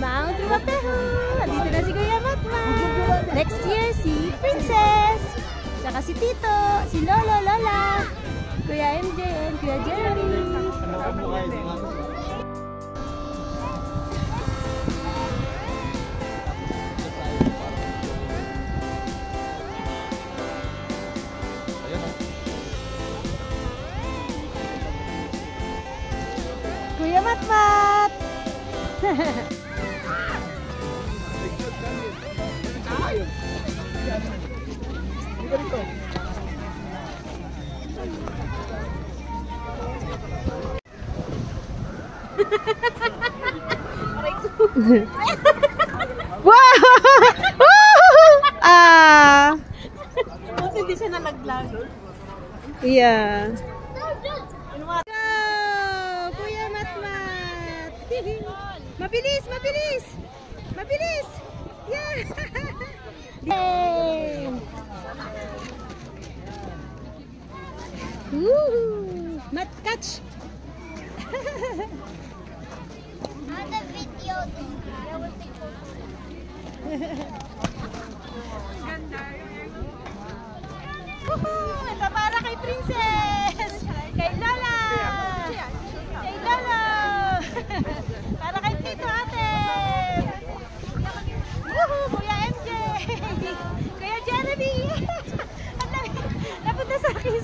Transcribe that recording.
Mount Ruapehu! Andito na si Kuya Matmat! Next year, si Princess! Saka si Tito, si Lolo, Lola, Kuya MJ, and Kuya Jeremy! Kuya Matmat! Wow! Hindi siya nalaglag. Yeah. Kuya Matmat! Mabilis! Mabilis! Mabilis! Yeah! Yay! Woohoo! Mat, catch! On the video, I will take photos. Woohoo! Ito para kay Princess! Kay Lola! Kay Lola! Para kay Tito Ate! Woohoo! Kuya MJ! Kuya Jeremy! Napunta sa akin.